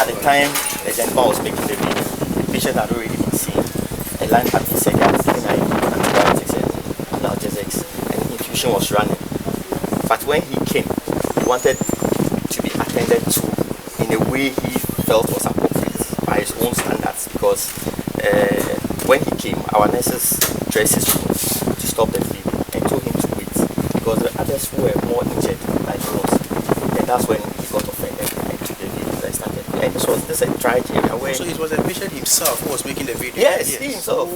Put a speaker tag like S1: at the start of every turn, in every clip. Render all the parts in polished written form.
S1: At the time the gentleman was making the video, the patient had already been seen. A line had been said they had given antibiotics and analgesics, and infusion was running. But when he came, he wanted to be attended to in a way he felt was appropriate by his own standards, because when he came, our nurses dressed his wound to stop the bleeding and told him to wait, because the others who were more injured like he was. And that's when he got offended and took the video and started. And this a tragedy where...
S2: So it was the patient himself who was making the video?
S1: Yes, he himself.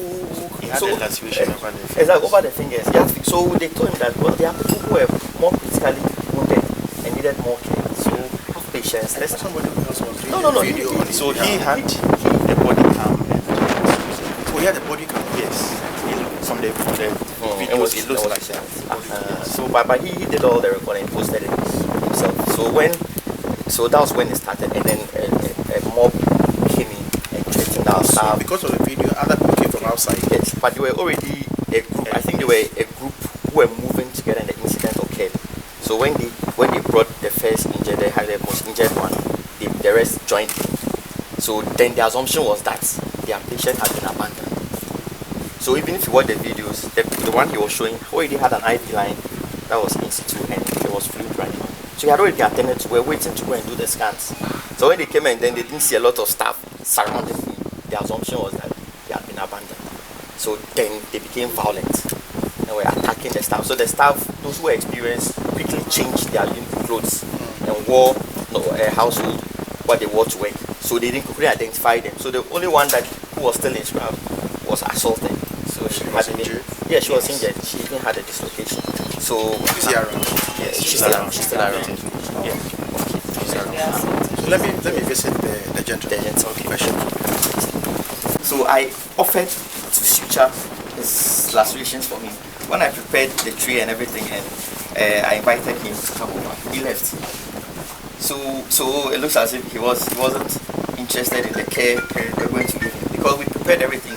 S2: He had a laceration over the fingers.
S1: Exactly, over the fingers. Yeah. So they told him that, well, there are people who were more critically wounded and needed more care. So have patience.
S2: Somebody else was doing
S1: no,
S2: the video.
S3: So he had the body cam.
S2: Oh, he had the body cam?
S3: Yes. From the
S1: videos,
S3: it looks like that.
S1: So but he did all the recording and posted it himself. So that was when it started, and then a mob came in and threatened our staff.
S2: Because of the video, other people came from outside?
S1: Yes, but they were already a group. I think they were a group who were moving together and the incident occurred. So when they brought the first injured, they had the most injured one, the rest joined in. So then the assumption was that their patient had been abandoned. So even if you watch the videos, the one he was showing already had an IV line that was in situ and there was fluid running. So he had already attended to, were waiting to go and do the scans. So when they came and then they didn't see a lot of staff surrounding him, the assumption was that they had been abandoned. So then they became violent and were attacking the staff. So the staff, those who were experienced, quickly changed their clothes and wore a household what they wore to work. So they didn't quickly identify them. So the only one who was still in scrap was assaulted. So she was injured. Yeah, she was injured. She even had a dislocation. So
S2: is she around?
S1: Yes, she's still around. Yeah.
S2: Okay. She's around. So let me visit the gentleman.
S1: Okay. Question. So I offered to suture his lacerations for him. When I prepared the tray and everything, and I invited him to come over, he left. So it looks as if he wasn't interested in the care we're going to give him, because we prepared everything.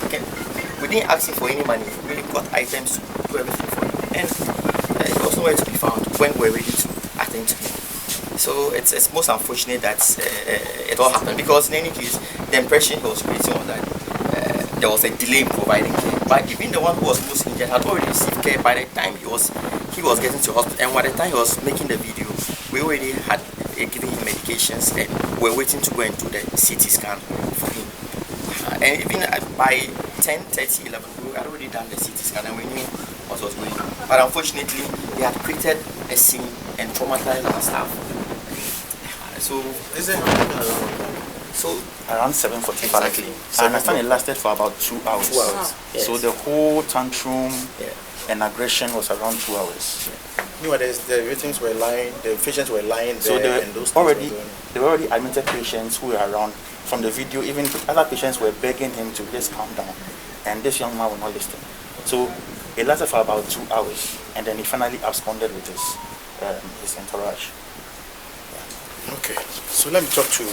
S1: We didn't ask him for any money. We got items to do everything for him, and he was nowhere to be found when we were ready to attend to him. So it's most unfortunate that it all happened, because in any case, the impression he was creating was that there was a delay in providing care. But even the one who was most injured had already received care by the time he was getting to hospital, and by the time he was making the video, we already had given him medications and we were waiting to go and do the CT scan for him. And even by 10:30, 11, we had already done the CT scan and we knew what was going on. But unfortunately, they had created a scene and traumatized our staff. So
S2: is it
S3: around 7:45?
S1: Exactly.
S3: I understand it lasted for about 2 hours.
S2: 2 hours.
S1: Yes.
S3: So the whole tantrum and aggression was around 2 hours.
S2: Meanwhile, the victims were lying, the patients were lying
S3: So
S2: there,
S3: they
S2: and those
S3: were already admitted patients who were around. From the video, even other patients were begging him to just calm down, and this young man would not listen. So it lasted for about 2 hours, and then he finally absconded with his entourage.
S2: Okay, so let me talk to